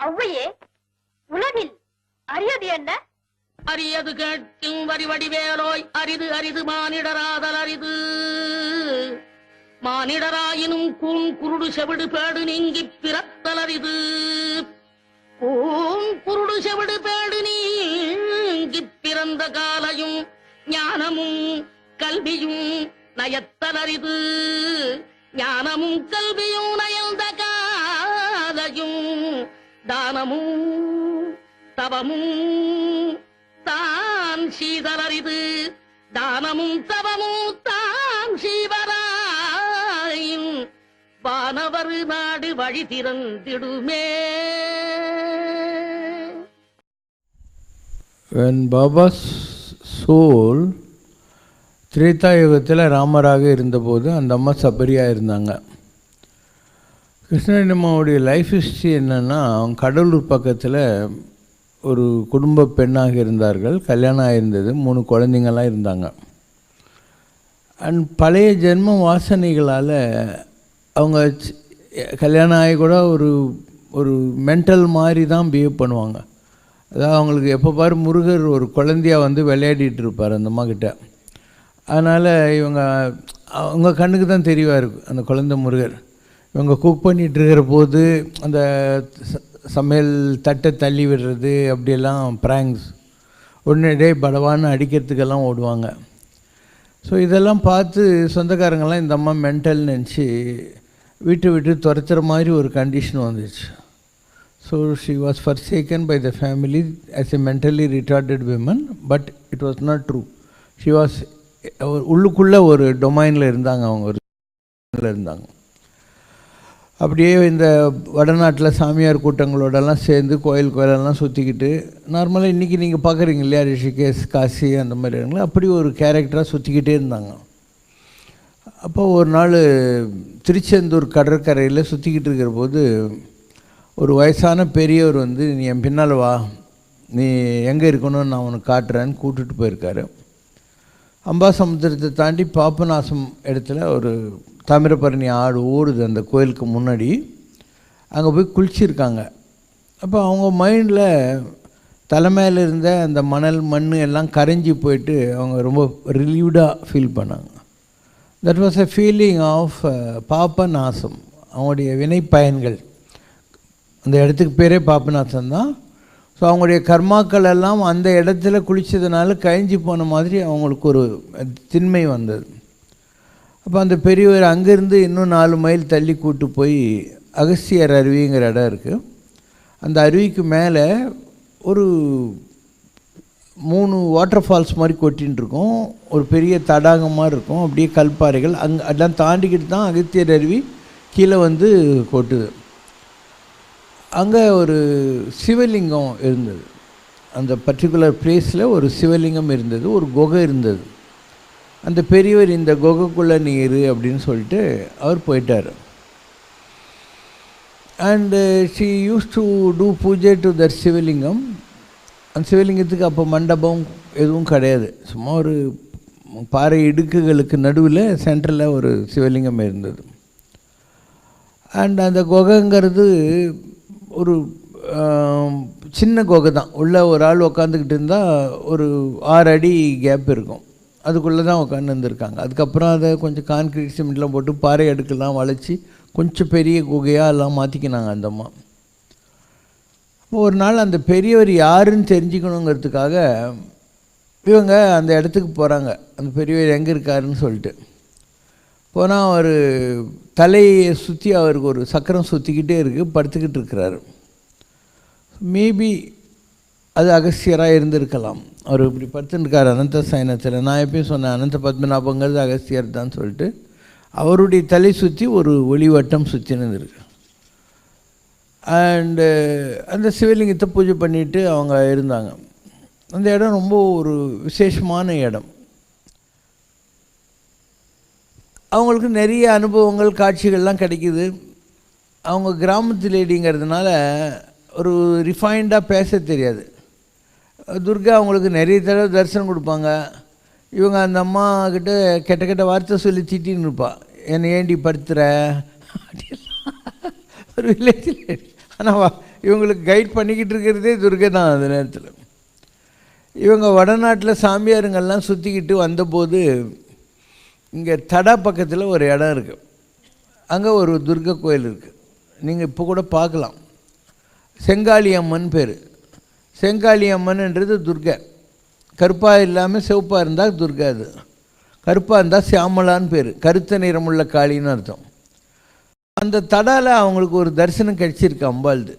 ஔவையே, உலகில் அரியது என்ன? அரியது கேட்கும் வரிவடிவேலோய், அரிது அரிது மானிடராதல் அரிது. மானிடராயினும் கூன் குருடு செவிடு பேடு நீங்கிப் பிறத்தல் அரிது. கூன் குருடு செவிடு பேடு நீங்கிப் பிறந்த காலையும் ஞானமும் கல்வியும் நயத்தல் அரிது. ஞானமும் கல்வியும் நயந்த காலையும் தானமும் தவமும் தான் சீதலரிது. தானமும் தவமும் தான் சீவராயின் வானவர் நாடு வழி திறந்திடுமே. When Baba's soul திரேதா யுகத்தில் ராமராக இருந்தபோது அந்த அம்மா சபரியாக இருந்தாங்க. கிருஷ்ணன் அம்மாவுடைய லைஃப் ஹிஸ்ட்ரி என்னென்னா, கடலூர் பக்கத்தில் ஒரு குடும்ப பெண்ணாக இருந்தார்கள். கல்யாணம் ஆகிருந்தது, 3 குழந்தைங்கள்லாம் இருந்தாங்க. அண்ட் பழைய ஜென்ம வாசனைகளால் அவங்க கல்யாணம் ஆகி கூட ஒரு மென்டல் மாதிரி தான் பிஹேவ் பண்ணுவாங்க. அதாவது அவங்களுக்கு எப்போ பாரு முருகர் ஒரு குழந்தையாக வந்து விளையாடிட்டு இருப்பார் அந்த அம்மா கிட்ட. அதனால் அவங்க கண்ணுக்கு தான் தெரியவார் அந்த குழந்தை முருகர். இவங்க குக் பண்ணிகிட்ருக்கிற போது அந்த சமையல் தட்டை தள்ளி விடுறது, அப்படியெல்லாம் ப்ராங்க்ஸ், உடனே படவான்னு அடிக்கிறதுக்கெல்லாம் ஓடுவாங்க. ஸோ இதெல்லாம் பார்த்து சொந்தக்காரங்கள்லாம் இந்த அம்மா மென்டல் நினச்சி வீட்டை விட்டு துரத்துற மாதிரி ஒரு கண்டிஷன் வந்துச்சு. So she was forsaken by the family as a mentally retarded woman, but it was not true. She was உள்ளுக்குள்ளே ஒரு டொமைனில் இருந்தாங்க, அவங்க ஒரு இருந்தாங்க. அப்படியே இந்த வடநாட்டில் சாமியார் கூட்டங்களோடலாம் சேர்ந்து கோயிலெல்லாம் சுற்றிக்கிட்டு, நார்மலாக இன்றைக்கி நீங்கள் பார்க்குறீங்க இல்லையா, ரிஷிகேஷ், காசி அந்த மாதிரி இடங்கள அப்படி ஒரு கேரக்டராக சுற்றிக்கிட்டே இருந்தாங்க. அப்போ ஒரு நாள் திருச்செந்தூர் கடற்கரையில் சுற்றிக்கிட்டு இருக்கிற போது ஒரு வயசான பெரியவர் வந்து, நீ என் பின்னால் வா, நீ எங்கே இருக்கணும்னு நான் உனக்கு காட்டுறேன்னு கூப்பிட்டுட்டு போயிருக்காரு. அம்பாசமுத்திரத்தை தாண்டி பாபநாசம் இடத்துல ஒரு தாமிரபரணி ஆடு ஓடுது அந்த கோயிலுக்கு முன்னாடி. அங்கே போய் குளிச்சிருக்காங்க. அப்போ அவங்க மைண்டில் தலைமையில் இருந்த அந்த மணல் மண் எல்லாம் கரைஞ்சி போயிட்டு அவங்க ரொம்ப ரிலீவ்டாக ஃபீல் பண்ணாங்க. That was a feeling of Papanasam, அவங்களுடைய வினை பயன்கள். அந்த இடத்துக்கு பேரே பாபநாசம் தான். ஸோ அவங்களுடைய கர்மாக்கள் எல்லாம் அந்த இடத்துல குளித்ததுனால கழிஞ்சி போன மாதிரி அவங்களுக்கு ஒரு திண்மை வந்தது. அப்போ அந்த பெரியவர் அங்கேருந்து இன்னும் 4 மைல் தள்ளி கூட்டு போய் அகஸ்தியர் அருவிங்கிற இடம் இருக்குது. அந்த அருவிக்கு மேலே ஒரு 3 வாட்டர் ஃபால்ஸ் மாதிரி கொட்டின்னு இருக்கும், ஒரு பெரிய தடாகம் மாதிரி இருக்கும், அப்படியே கல்பாறைகள். அதெல்லாம் தாண்டிக்கிட்டு தான் அகஸ்தியர் அருவி கீழே வந்து கொட்டுது. அங்கே ஒரு சிவலிங்கம் இருந்தது. அந்த பர்டிகுலர் பிளேஸில் ஒரு சிவலிங்கம் இருந்தது, ஒரு குகை இருந்தது. அந்த பெரியவர் இந்த குகைக்குள்ளே நீர் அப்படின்னு சொல்லிட்டு அவர் போயிட்டார். And she use to do puja to that Shivalingam. அந்த சிவலிங்கத்துக்கு அப்போ மண்டபம் எதுவும் கிடையாது, சும்மா ஒரு பாறை இடுக்குகளுக்கு நடுவில் சென்டரில் ஒரு சிவலிங்கம் இருந்தது. அண்ட் அந்த குகைங்கிறது ஒரு சின்ன குகை தான். உள்ளே ஒரு ஆள் உக்காந்துக்கிட்டு இருந்தால் ஒரு 6 அடி கேப் இருக்கும், அதுக்குள்ளே தான் உட்காந்து இருந்திருக்காங்க. அதுக்கப்புறம் அதை கொஞ்சம் கான்க்ரீட் சிமெண்ட்லாம் போட்டு பாறை அடுக்கெல்லாம் வளைச்சி கொஞ்சம் பெரிய குகையாக எல்லாம் மாற்றிக்கினாங்க அந்த அம்மா. ஒரு நாள் அந்த பெரியவர் யாருன்னு தெரிஞ்சுக்கணுங்கிறதுக்காக இவங்க அந்த இடத்துக்கு போகிறாங்க. அந்த பெரியவர் எங்கே இருக்காருன்னு சொல்லிட்டு போனால் அவர் தலையை சுற்றி அவருக்கு ஒரு சக்கரம் சுற்றிக்கிட்டே இருக்குது, படுத்துக்கிட்டு இருக்கிறாரு. மேபி அது அகஸ்தியராக இருந்திருக்கலாம். அவர் இப்படி படுத்துருக்கார் அனந்த சயனத்தில். நான் எப்பயும் சொன்னேன் அனந்த பத்மநாபங்கிறது அகஸ்தியர் தான் சொல்லிட்டு. அவருடைய தலை சுற்றி ஒரு ஒளிவட்டம் சுற்றினது இருக்கு. அண்டு அந்த சிவலிங்கத்தை பூஜை பண்ணிவிட்டு அவங்க இருந்தாங்க. அந்த இடம் ரொம்ப ஒரு விசேஷமான இடம். அவங்களுக்கு நிறைய அனுபவங்கள் காட்சிகள்லாம் கிடைக்கிது. அவங்க கிராமத்து லேடிங்கிறதுனால ஒரு ரிஃபைண்டாக பேச தெரியாது. துர்கா அவங்களுக்கு நிறைய தடவை தரிசனம் கொடுப்பாங்க. இவங்க அந்த அம்மா கிட்ட கெட்ட கெட்ட வார்த்தை சொல்லி திட்டின்னு இருப்பாள், என்னை ஏண்டி படுத்துகிற அப்படிலாம் ஒரு வில்லேஜ் லேடி. ஆனால் இவங்களுக்கு கைட் பண்ணிக்கிட்டு இருக்கிறதே துர்கை தான் அந்த நேரத்தில். இவங்க வடநாட்டில் சாமியாருங்கள்லாம் சுற்றிக்கிட்டு வந்தபோது இங்கே தடா பக்கத்தில் ஒரு இடம் இருக்குது. அங்கே ஒரு துர்கை கோயில் இருக்குது. நீங்கள் இப்போ கூட பார்க்கலாம். செங்காளி அம்மன் பேர். செங்காளி அம்மன்ன்றது துர்கை. கருப்பாக இல்லாமல் சிவப்பாக இருந்தால் துர்கை. அது கருப்பாக இருந்தால் சியாமலான்னு பேர். கருத்த நிறமுள்ள காளின்னு அர்த்தம். அந்த தடாவில் அவங்களுக்கு ஒரு தரிசனம் கிடச்சிருக்கு அம்பாள்து.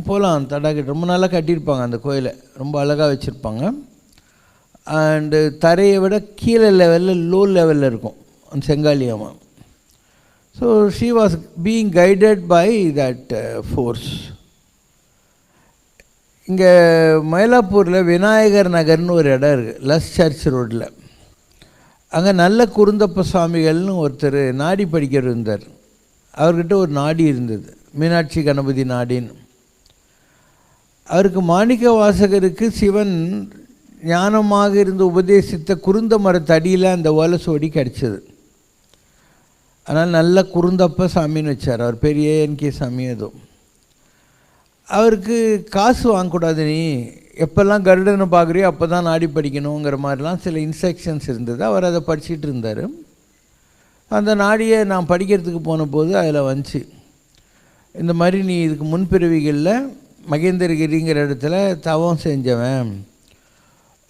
போகலாம் தடாக்கிட்ட. ரொம்ப நாளாக கட்டியிருப்பாங்க அந்த கோயிலை. ரொம்ப அழகாக வச்சுருப்பாங்க. அண்டு தரையை விட கீழே லெவலில் லோ லெவலில் இருக்கும் அந்த Sengali Amman. So she was being guided by that force. இங்கே மயிலாப்பூரில் விநாயகர் நகர்னு ஒரு இடம் இருக்குது, லஸ் சர்ச் ரோட்டில். அங்கே நல்ல குருந்தப்ப சுவாமிகள்னு ஒருத்தர் நாடி படிக்கிற இருந்தார். அவர்கிட்ட ஒரு நாடி இருந்தது, மீனாட்சி கணபதி நாடின்னு. அவருக்கு மாணிக்க வாசகருக்கு சிவன் ஞானமாக இருந்து உபதேசித்த குருந்த மரத்தடியில் அந்த ஓலசோடி கிடச்சிது. அதனால் நல்ல குருந்தப்ப சாமின்னு வச்சார். அவர் பெரிய என்கே சாமி. ஏதோ அவருக்கு காசு வாங்கக்கூடாது, நீ எப்போல்லாம் கருடனை பார்க்குறியோ அப்போ தான் நாடி படிக்கணுங்கிற மாதிரிலாம் சில இன்ஸ்ட்ரக்ஷன்ஸ் இருந்தது. அவர் அதை படிச்சுட்டு இருந்தார். அந்த நாடியை நான் படிக்கிறதுக்கு போன போது அதில் வந்துச்சு, இந்த மாதிரி நீ இதுக்கு முன்பிறவிகளில் மகேந்திரகிரிங்கிற இடத்துல தவம் செஞ்சவன்,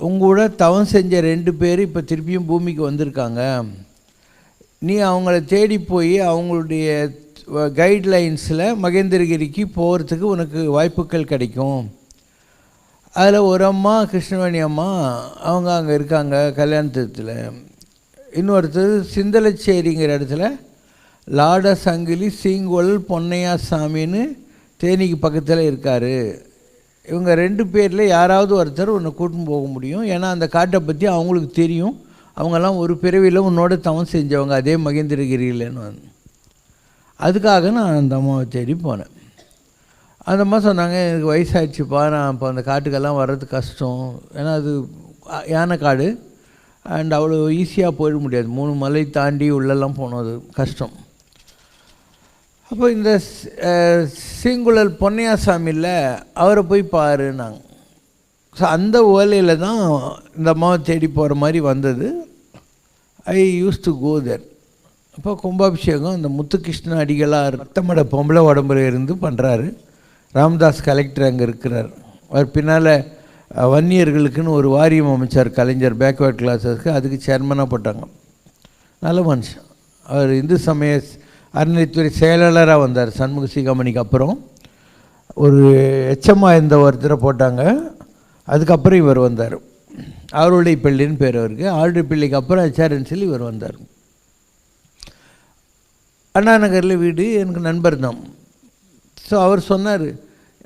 உங்களோட தவம் செஞ்ச 2 பேர் இப்போ திருப்பியும் பூமிக்கு வந்திருக்காங்க. நீ அவங்கள தேடி போய் அவங்களுடைய கைட்லைன்ஸில் மகேந்திரகிரிக்கு போகிறதுக்கு உனக்கு வாய்ப்புகள் கிடைக்கும். அதில் ஒரு அம்மா கிருஷ்ணவேணி அம்மா, அவங்க அங்கே இருக்காங்க கல்யாணத்தில். இன்னொருத்தர் சிந்தலச்சேரிங்கிற இடத்துல லாட சங்கிலி சீங்கோல் பொன்னையா சாமின்னு தேனிக்கு பக்கத்தில் இருக்கார். இவங்க 2 பேரில் யாராவது ஒருத்தர் உன்னை கூட்டின்னு போக முடியும். ஏன்னா அந்த காட்டை பற்றி அவங்களுக்கு தெரியும். அவங்கெல்லாம் ஒரு பிறவியில் உன்னோட தவம் செஞ்சவங்க அதே மகேந்திரகிரியிலன்னு. அதுக்காக நான் அந்த அம்மாவை தேடி போனேன். அந்த அம்மா சொன்னாங்க, எனக்கு வயசாகிடுச்சுப்பா, நான் இப்போ அந்த காட்டுக்கெல்லாம் வர்றது கஷ்டம். ஏன்னா அது யானை காடு. அண்ட் அவ்வளோ ஈஸியாக போயிட முடியாது. 3 மலை தாண்டி உள்ளெல்லாம் போனது கஷ்டம். அப்போ இந்த சீங்குழல் பொன்னையா சாமியில் அவரை போய் பாருன்னாங்க. ஸோ அந்த ஓலையில் தான் இந்த அம்மாவை தேடி போகிற மாதிரி வந்தது. ஐ யூஸ் டு கோ தேர். அப்போ கும்பாபிஷேகம் அந்த முத்துகிருஷ்ண அடிகளார் ரத்தமட பொம்பளை உடம்புல இருந்து பண்ணுறாரு. ராமதாஸ் கலெக்டர் அங்கே இருக்கிறார். அவர் பின்னால் வன்னியர்களுக்குன்னு ஒரு வாரியம் அமைச்சார் கலைஞர், பேக்வேர்ட் கிளாஸஸ்க்கு. அதுக்கு சேர்மனாக போட்டாங்க. நல்ல மனுஷன் அவர். இந்து சமய அறநிலைத்துறை செயலாளராக வந்தார் சண்முக சீகாமணிக்கு அப்புறம். ஒரு எச்சமாக இருந்த ஒருத்தரை போட்டாங்க. அதுக்கப்புறம் இவர் வந்தார். ஆருடை பிள்ளைன்னு பேர் அவருக்கு. ஆருடை பிள்ளைக்கு அப்புறம் ஹெச்ஆர்என்சியில் இவர் வந்தார். அண்ணா நகரில் வீடு. எனக்கு நண்பர் தான். ஸோ அவர் சொன்னார்,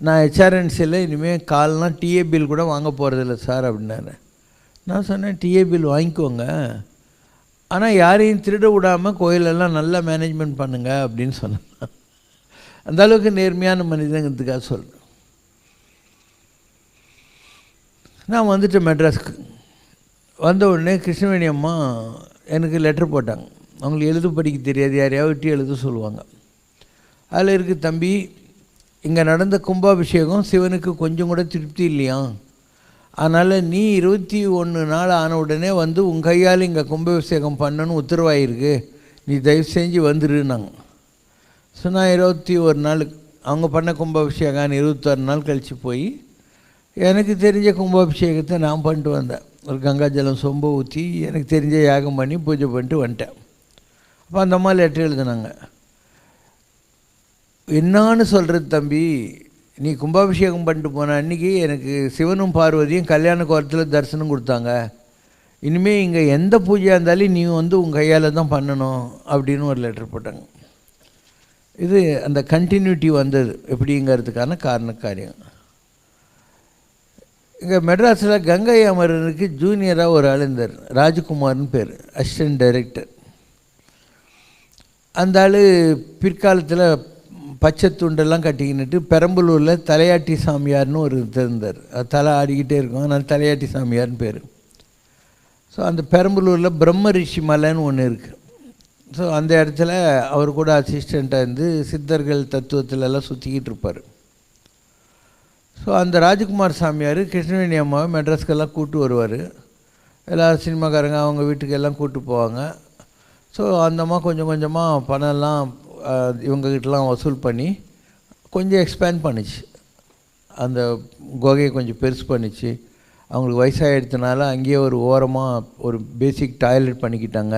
நான் ஹெச்ஆர்என்சியில் இனிமேல் கால்னால் டிஏ பில் கூட வாங்க போகிறதில்ல சார் அப்படின்னாரு. நான் சொன்னேன், டிஏ பில் வாங்கிக்கோங்க, ஆனால் யாரையும் திருட விடாமல் கோயிலெல்லாம் நல்லா மேனேஜ்மெண்ட் பண்ணுங்க அப்படின்னு சொன்னேன். அந்த அளவுக்கு நேர்மையான மனிதங்கிறதுக்காக சொல்கிறேன். நான் வந்துட்டேன் மெட்ராஸ்க்கு. வந்த உடனே கிருஷ்ணவேணி அம்மா எனக்கு லெட்டர் போட்டாங்க. அவங்களுக்கு எழுத படிக்க தெரியாது, யாரையாவது எழுத சொல்லுவாங்க. அதில் இருக்குது, தம்பி, இங்கே நடந்த கும்பாபிஷேகம் சிவனுக்கு கொஞ்சம் கூட திருப்தி இல்லையா, அதனால் நீ 21 நாள் ஆன உடனே வந்து உங்கள் கையால் இங்கே கும்பாபிஷேகம் பண்ணணும்னு உத்தரவாயிருக்கு, நீ தயவு செஞ்சு வந்துருன்னாங்க. ஸோ நான் 21 நாள் அவங்க பண்ண கும்பாபிஷேகம் 21 நாள் கழித்து போய் எனக்கு தெரிஞ்ச கும்பாபிஷேகத்தை நான் பண்ணிட்டு வந்தேன். ஒரு கங்கா ஜலம் சொம்ப ஊற்றி எனக்கு தெரிஞ்ச யாகம் பண்ணி பூஜை பண்ணிட்டு வந்துட்டேன். அப்போ அந்த அம்மா லெட்டர் எழுதுனாங்க, என்னான்னு சொல்கிறது தம்பி, நீ கும்பாபிஷேகம் பண்ணிட்டு போன அன்றைக்கி எனக்கு சிவனும் பார்வதியும் கல்யாண கோலத்தில் தரிசனம் கொடுத்தாங்க. இனிமேல் இங்கே எந்த பூஜையாக இருந்தாலும் நீ வந்து உங்கள் கையால் தான் பண்ணணும் அப்படின்னு ஒரு லெட்டர் போட்டாங்க. இது அந்த கண்டினியூட்டி வந்தது எப்படிங்கிறதுக்கான காரியம். இங்கே மெட்ராஸில் கங்கை அமரனுக்கு ஜூனியராக ஒரு ஆள் இருந்தார், ராஜ்குமார்னு பேர், அசிஸ்டன்ட் டைரக்டர். அந்த ஆள் பிற்காலத்தில் பச்சை துண்டெல்லாம் கட்டிக்கிட்டு பெரம்பலூரில் தலையாட்டி சாமியார்னு ஒரு இருந்தார். அது தலை ஆடிக்கிட்டே இருக்கும், அதனால் தலையாட்டி சாமியார்னு பேர். ஸோ அந்த பெரம்பலூரில் பிரம்ம ரிஷி மலைன்னு ஒன்று இருக்குது. ஸோ அந்த இடத்துல அவர் கூட அசிஸ்டண்ட்டாக இருந்து சித்தர்கள் தத்துவத்திலெல்லாம் சுற்றிக்கிட்டு இருப்பார். ஸோ அந்த ராஜகுமார் சாமியார் கிருஷ்ணவேணி அம்மாவை மெட்ராஸ்க்கெல்லாம் கூப்பிட்டு வருவார். எல்லோரும் சினிமாக்காரங்க அவங்க வீட்டுக்கு எல்லாம் கூப்பிட்டு போவாங்க. ஸோ அந்த அம்மா கொஞ்சம் கொஞ்சமாக பணம்லாம் இவங்ககிட்டலாம் வசூல் பண்ணி கொஞ்சம் எக்ஸ்பேண்ட் பண்ணிச்சு. அந்த குகையை கொஞ்சம் பெருசு பண்ணிச்சு. அவங்களுக்கு வயசாகிடுறதுனால அங்கேயே ஒரு ஓரமாக ஒரு பேசிக் டாய்லெட் பண்ணிக்கிட்டாங்க.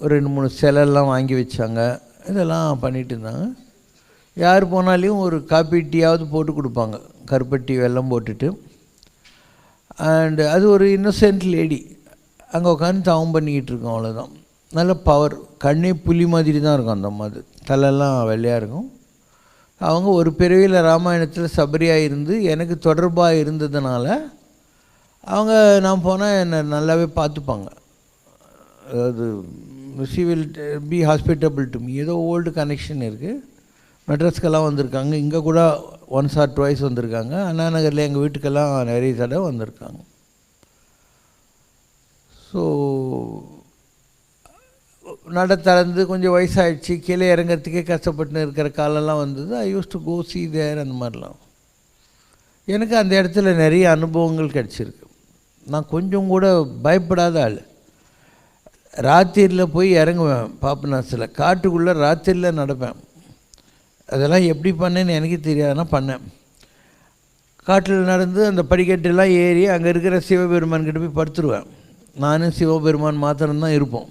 ஒரு 2-3 சிலைலாம் வாங்கி வச்சாங்க. இதெல்லாம் பண்ணிகிட்டு இருந்தாங்க. யார் போனாலையும் ஒரு காப்பி டீயாவது போட்டு கொடுப்பாங்க, கருப்பட்டி வெல்லம் போட்டுட்டு. அண்டு அது ஒரு இன்னோசென்ட் லேடி அங்கே உட்காந்து தவம் பண்ணிக்கிட்டு இருக்கோம். அவ்வளோதான். நல்ல பவர். கண்ணே புலி மாதிரி தான் இருக்கும் அந்த மாதிரி. தலையெல்லாம் வெள்ளையாக இருக்கும். அவங்க ஒரு பிறவியில் ராமாயணத்தில் சபரியாக இருந்து எனக்கு தொடர்பாக இருந்ததுனால அவங்க நான் போனால் என்னை நல்லாவே பார்த்துப்பாங்க. அதாவது she will be hospitable to me. ஏதோ ஓல்டு கனெக்ஷன் இருக்குது. மெட்ராஸ்க்கெல்லாம் வந்திருக்காங்க. இங்கே கூட 1 or 2 வந்திருக்காங்க. அண்ணா நகரில் எங்கள் வீட்டுக்கெல்லாம் நிறைய தடவை வந்திருக்காங்க. ஸோ நட தளர்ந்து கொஞ்சம் வயசாகிடுச்சு, கீழே இறங்கிறதுக்கே கஷ்டப்பட்டு இருக்கிற காலெல்லாம் வந்தது. ஐ யூஸ் டு கோ சி தேர். அந்த மாதிரிலாம் எனக்கு அந்த இடத்துல நிறைய அனுபவங்கள் கிடச்சிருக்கு. நான் கொஞ்சம் கூட பயப்படாத ஆள். ராத்திரியில் போய் இறங்குவேன் பாபநாசில். காட்டுக்குள்ளே ராத்திரியில் நடப்பேன். அதெல்லாம் எப்படி பண்ணேன்னு எனக்கு தெரியாதுன்னா பண்ணேன். காட்டில் நடந்து அந்த படிக்கட்டெல்லாம் ஏறி அங்கே இருக்கிற சிவபெருமான்கிட்ட போய் படுத்துருவேன். நானும் சிவபெருமான் மாத்திரம்தான் இருப்போம்.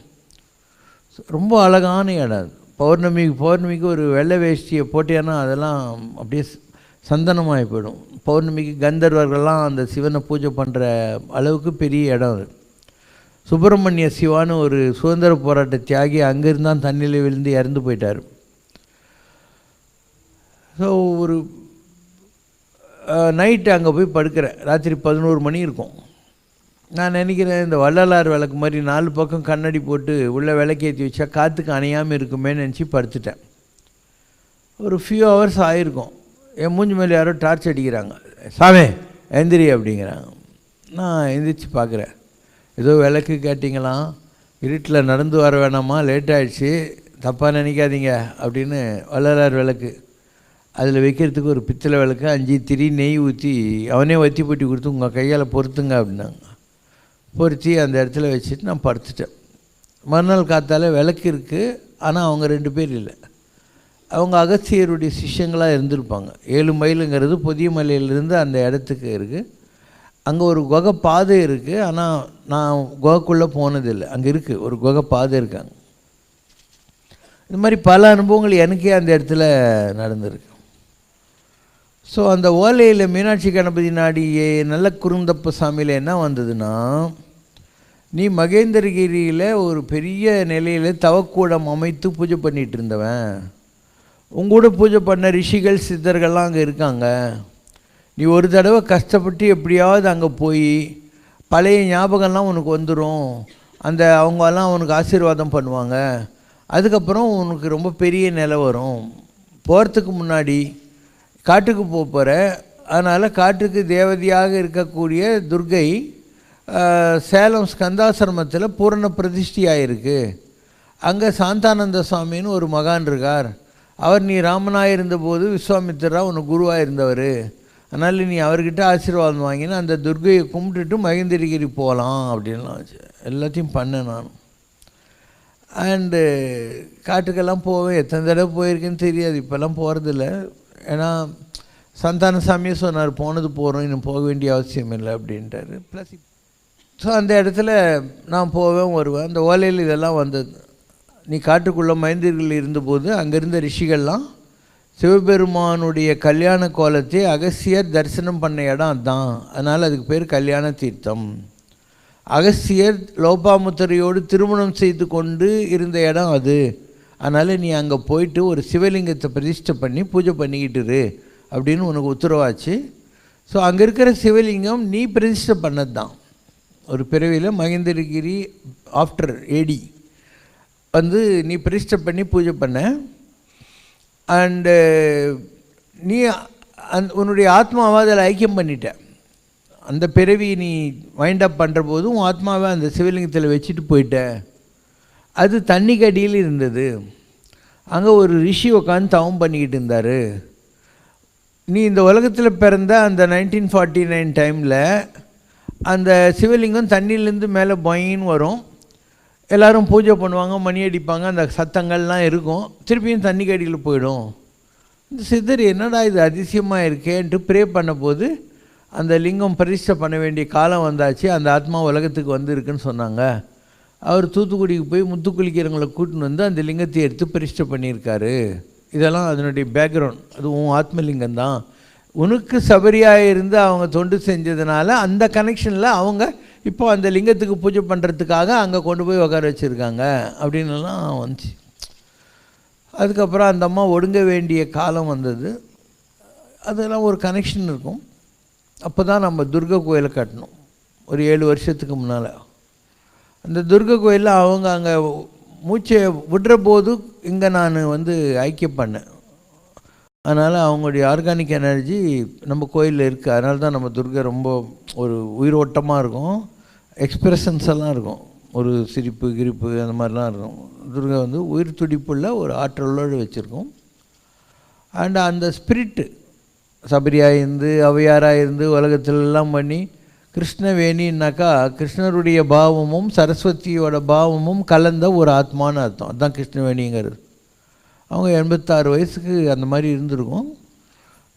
ரொம்ப அழகான இடம். பௌர்ணமிக்கு ஒரு வெள்ளை வேஷ்டியை போட்டேன்னா அதெல்லாம் அப்படியே சந்தனமாகி போயிடும். பௌர்ணமிக்கு கந்தர்வர்கள்லாம் அந்த சிவனை பூஜை பண்ணுற அளவுக்கு பெரிய இடம் அது. சுப்பிரமணிய சிவான்னு ஒரு சுதந்திர போராட்ட தியாகி அங்கேருந்தான் தண்ணியில் விழுந்து இறந்து போயிட்டார். ஸோ ஒரு நைட்டு அங்கே போய் படுக்கிறேன். ராத்திரி 11 மணி இருக்கும். நான் நினைக்கிறேன் இந்த வள்ளலார் விளக்கு மாதிரி 4 பக்கம் கண்ணாடி போட்டு உள்ளே விளக்கேற்றி வச்சா காற்றுக்கு அணையாமல் இருக்குமே நினச்சி படுத்துட்டேன். ஒரு ஃபியூ ஹவர்ஸ் ஆகிருக்கும். என் மூஞ்சி மேலே யாரோ டார்ச் அடிக்கிறாங்க. சாமி எந்திரி அப்படிங்கிறாங்க. நான் எந்திரிச்சு பார்க்குறேன். ஏதோ விளக்கு கேட்டிங்களாம், இருட்டில் நடந்து வர வேணாமா, லேட் ஆகிடுச்சு, தப்பாக நினைக்காதீங்க அப்படின்னு. வள்ளலார் விளக்கு அதில் வைக்கிறதுக்கு ஒரு பித்தளை விளக்கு 5 திரி நெய் ஊற்றி அவனே வத்தி போட்டி கொடுத்து உங்கள் கையால் பொறுத்துங்க அப்படின்னாங்க. பொறுத்தி அந்த இடத்துல வச்சுட்டு நான் படுத்துட்டேன். மறுநாள் காத்தால விளக்கு இருக்குது, ஆனால் அவங்க 2 பேர் இல்லை. அவங்க அகஸ்தியருடைய சிஷ்யங்களாக இருந்திருப்பாங்க. 7 மைலுங்கிறது புதிய மலையிலேருந்து அந்த இடத்துக்கு இருக்குது. அங்கே ஒரு குகை பாதை இருக்குது, ஆனால் நான் குகைக்குள்ளே போனதில்லை. அங்கே இருக்குது ஒரு குகை பாதை இருக்காங்க. இந்த மாதிரி பல அனுபவங்கள் எனக்கே அந்த இடத்துல நடந்திருக்கு. ஸோ அந்த ஓலையில் மீனாட்சி கணபதி நாடியே நல்ல குறுந்தப்ப சாமியில் என்ன வந்ததுன்னா, நீ மகேந்திரகிரியில் ஒரு பெரிய நிலையில் தவக்கூடம் அமைத்து பூஜை பண்ணிகிட்டு இருந்தவன். உங்கூட பூஜை பண்ண ரிஷிகள் சித்தர்கள்லாம் அங்கே இருக்காங்க. நீ ஒரு தடவை கஷ்டப்பட்டு எப்படியாவது அங்கே போய் பழைய ஞாபகம்லாம் உனக்கு வந்துடும். அவங்கெல்லாம் உனக்கு ஆசீர்வாதம் பண்ணுவாங்க. அதுக்கப்புறம் உனக்கு ரொம்ப பெரிய நிலை வரும். போகிறதுக்கு முன்னாடி காட்டுக்கு போகிற, அதனால் காட்டுக்கு தேவதையாக இருக்கக்கூடிய துர்கை சேலம் ஸ்கந்தாசிரமத்தில் பூரண பிரதிஷ்டியாக இருக்குது. அங்கே சாந்தானந்த சுவாமின்னு ஒரு மகான் இருக்கார். அவர் நீ ராமனாக இருந்தபோது விஸ்வாமித்திரா உனக்கு குருவாக இருந்தவர். அதனால் நீ அவர்கிட்ட ஆசீர்வாதம் வாங்கினா அந்த துர்கையை கும்பிட்டுட்டு மகேந்திரகிரி போகலாம் அப்படின்லாம் வச்சு எல்லாத்தையும் பண்ணேன் நான். அண்டு காட்டுக்கெல்லாம் போவேன். எத்தனை தடவை போயிருக்கேன்னு தெரியாது. இப்போல்லாம் போகிறதில்ல. ஏன்னா சந்தான சாமியே சொன்னார், போனது போகிறோம், இன்னும் போக வேண்டிய அவசியம் இல்லை அப்படின்ட்டாரு. ப்ளஸ் ஸோ அந்த இடத்துல நான் போவேன் வருவேன். அந்த ஓலையில் இதெல்லாம் வந்தது. நீ காட்டுக்குள்ளே மைந்தர்கள் இருந்தபோது அங்கே இருந்த ரிஷிகள்லாம் சிவபெருமானுடைய கல்யாண கோலத்தை அகஸ்தியர் தரிசனம் பண்ண இடம் அதுதான். அதனால் அதுக்கு பேர் கல்யாண தீர்த்தம். அகஸ்தியர் லோபாமுத்திரையோடு திருமணம் செய்து கொண்டு இருந்த இடம் அது. அதனால் நீ அங்கே போயிட்டு ஒரு சிவலிங்கத்தை பிரதிஷ்டை பண்ணி பூஜை பண்ணிக்கிட்டு இரு அப்படின்னு உனக்கு உத்தரவாச்சு. ஸோ அங்கே இருக்கிற சிவலிங்கம் நீ பிரதிஷ்டை பண்ணது தான். ஒரு பிறவியில் மகேந்திரகிரி ஆஃப்டர் ஏடி வந்து நீ பிரதிஷ்டை பண்ணி பூஜை பண்ண. அண்டு நீ உன்னுடைய ஆத்மாவை அதில் ஐக்கியம் பண்ணிட்ட. அந்த பிறவி நீ வைண்ட் அப் பண்ணுற போது உன் ஆத்மாவை அந்த சிவலிங்கத்தில் வச்சுட்டு போயிட்ட. அது தண்ணிக்கு அடியில் இருந்தது. அங்கே ஒரு ரிஷி உட்காந்து தவம் பண்ணிக்கிட்டு இருந்தார். நீ இந்த உலகத்தில் பிறந்த அந்த 1949 டைமில் அந்த சிவலிங்கம் தண்ணியிலேருந்து மேலே பொயின்னு வரும், எல்லோரும் பூஜை பண்ணுவாங்க, மணி அடிப்பாங்க, அந்த சத்தங்கள்லாம் இருக்கும், திருப்பியும் தண்ணி கடியில் போயிடும். இந்த சித்தர் என்னடா இது அதிசயமாக இருக்கேன்ட்டு ப்ரே பண்ண போது அந்த லிங்கம் பரிஷ்டை பண்ண வேண்டிய காலம் வந்தாச்சு, அந்த ஆத்மா உலகத்துக்கு வந்துருக்குன்னு சொன்னாங்க. அவர் தூத்துக்குடிக்கு போய் முத்துக்குளிக்கிறவங்களை கூட்டின்னு வந்து அந்த லிங்கத்தை எடுத்து பரிஷ்டை பண்ணியிருக்காரு. இதெல்லாம் அதனுடைய பேக்ரவுண்ட். அது உன் ஆத்மலிங்கம் தான், உனக்கு சபரியாக இருந்து அவங்க தொண்டு செஞ்சதுனால அந்த கனெக்ஷனில் அவங்க இப்போ அந்த லிங்கத்துக்கு பூஜை பண்ணுறதுக்காக அங்கே கொண்டு போய் உட்கார வச்சுருக்காங்க அப்படின்லாம் வந்துச்சு. அதுக்கப்புறம் அந்த அம்மா ஒடுங்க வேண்டிய காலம் வந்தது. அதெல்லாம் ஒரு கனெக்ஷன் இருக்கும். அப்போ தான் நம்ம துர்கை கோயிலை கட்டணும், ஒரு 7 வருஷத்துக்கு முன்னால். அந்த துர்கை கோயிலில் அவங்க அங்கே மூச்சை விடுற போது இங்கே நான் ஐக்கியம் பண்ணேன். அதனால் அவங்களுடைய ஆர்கானிக் எனர்ஜி நம்ம கோயிலில் இருக்குது. அதனால தான் நம்ம துர்கை ரொம்ப ஒரு உயிரோட்டமாக இருக்கும், எக்ஸ்பிரஷன்ஸ் எல்லாம் இருக்கும், ஒரு சிரிப்பு கிரிப்பு அந்த மாதிரிலாம் இருக்கும். துர்கை உயிர் துடிப்புள்ள ஒரு ஆற்றலோடு வச்சுருக்கோம். அண்ட் அந்த ஸ்பிரிட்டு சபரியாக இருந்து அவையாராக இருந்து உலகத்திலெல்லாம் பண்ணி கிருஷ்ணவேணின்னாக்கா கிருஷ்ணருடைய பாவமும் சரஸ்வதியோட பாவமும் கலந்த ஒரு ஆத்மான்னு அர்த்தம். அதுதான் கிருஷ்ணவேணிங்கிறது. அவங்க 86 வயசுக்கு அந்த மாதிரி இருந்திருக்கும்.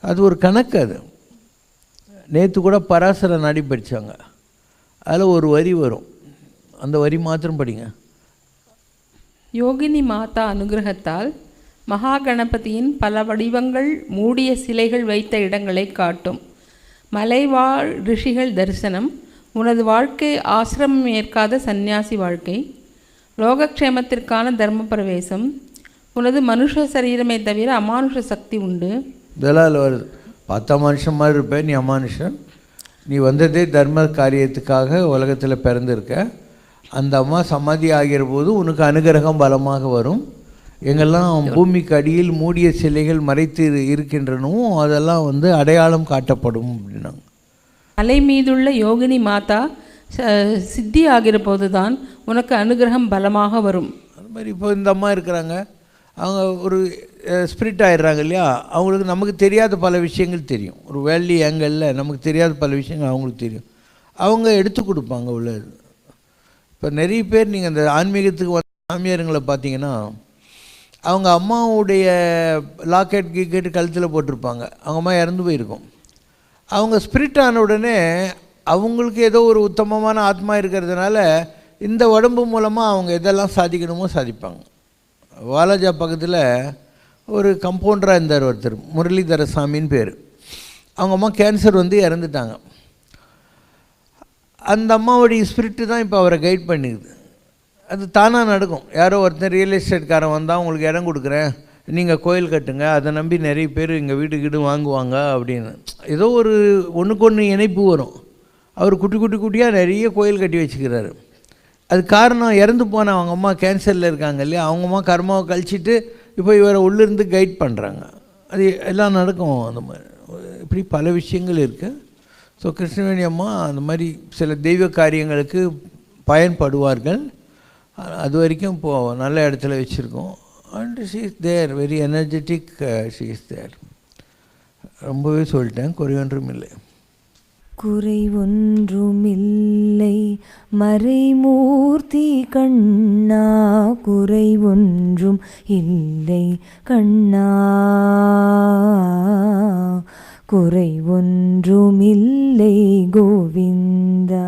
அது ஒரு கணக்கு. அது நேற்று கூட பராசர நாடி படித்தாங்க, அதில் ஒரு வரி வரும், அந்த வரி மாத்திரம் படிங்க. யோகினி மாதா அனுகிரகத்தால் மகா கணபதியின் பல வடிவங்கள் மூடிய சிலைகள் வைத்த இடங்களை காட்டும். மலைவாழ் ரிஷிகள் தரிசனம், உனது வாழ்க்கை ஆசிரமம் ஏற்காத சந்நியாசி வாழ்க்கை, லோகக்ஷேமத்திற்கான தர்ம பிரவேசம், உனது மனுஷ சரீரமே தவிர அமானுஷ சக்தி உண்டு. இதெல்லாம் வருது. பார்த்தா மனுஷன் மாதிரி இருப்பேன், நீ அமானுஷன். நீ வந்ததே தர்ம காரியத்துக்காக உலகத்தில் பிறந்திருக்க. அந்த அம்மா சமாதி ஆகிற போது உனக்கு அனுகிரகம் பலமாக வரும். எங்கெல்லாம் பூமிக்கு அடியில் மூடிய சிலைகள் மறைத்து இருக்கின்றனவும் அதெல்லாம் அடையாளம் காட்டப்படும் அப்படின்னாங்க. மலை மீதுள்ள யோகினி மாதா சித்தி ஆகிற போது தான் உனக்கு அனுகிரகம் பலமாக வரும். அது மாதிரி இப்போ இந்த அம்மா இருக்கிறாங்க, அவங்க ஒரு ஸ்பிரிட் ஆகிடுறாங்க இல்லையா, அவங்களுக்கு நமக்கு தெரியாத பல விஷயங்கள் தெரியும். ஒரு வேலி ஏங்கலில் நமக்கு தெரியாத பல விஷயங்கள் அவங்களுக்கு தெரியும், அவங்க எடுத்து கொடுப்பாங்க உள்ளது. இப்போ நிறைய பேர் நீங்கள் அந்த ஆன்மீகத்துக்கு சாமியாருங்களை பார்த்தீங்கன்னா அவங்க அம்மாவுடைய லாக்கெட் கீக்கெட்டு கழுத்தில் போட்டிருப்பாங்க, அவங்க அம்மா இறந்து போயிருக்கும். அவங்க ஸ்பிரிட் ஆன உடனே அவங்களுக்கு ஏதோ ஒரு உத்தமமான ஆத்மா இருக்கிறதுனால இந்த உடம்பு மூலமாக அவங்க எதெல்லாம் சாதிக்கணுமோ சாதிப்பாங்க. வாலாஜா பக்கத்தில் ஒரு கம்பவுண்டராக இருந்தார் ஒருத்தர், முரளிதர சாமின்னு பேர். அவங்க அம்மா கேன்சர் இறந்துட்டாங்க. அந்த அம்மாவுடைய ஸ்பிரிட்டு தான் இப்போ அவரை கைட் பண்ணிக்குது. அது தானாக நடக்கும். யாரோ ஒருத்தர் ரியல் எஸ்டேட்காரன் வந்தால் உங்களுக்கு இடம் கொடுக்குறேன், நீங்கள் கோயில் கட்டுங்க, அதை நம்பி நிறைய பேர் எங்கள் வீடு வாங்குவாங்க அப்படின்னு ஏதோ ஒரு ஒன்றுக்கு ஒன்று இணைப்பு வரும். அவர் குட்டியாக நிறைய கோயில் கட்டி வச்சுக்கிறாரு. அது காரணம் இறந்து போன அவங்க அம்மா கேன்சரில் இருக்காங்க இல்லையா, அவங்க அம்மா கர்மாவை கழிச்சிட்டு இப்போ இவரை உள்ளிருந்து கைட் பண்ணுறாங்க. அது எல்லாம் நடக்கும். அந்த மாதிரி இப்படி பல விஷயங்கள் இருக்குது. ஸோ கிருஷ்ணவேணி அம்மா அந்த மாதிரி சில தெய்வ காரியங்களுக்கு பயன்படுவார்கள். அது வரைக்கும் இப்போது நல்ல இடத்துல வச்சுருக்கோம். And she is there, very energetic, she is there. ரொம்பவே சொல்லிட்டேன், குறை ஒன்றும் இல்லை. குறை ஒன்றுமில்லை மறைமூர்த்தி கண்ணா, குறை ஒன்றும் இல்லை கண்ணா, குறை ஒன்றுமில்லை கோவிந்தா.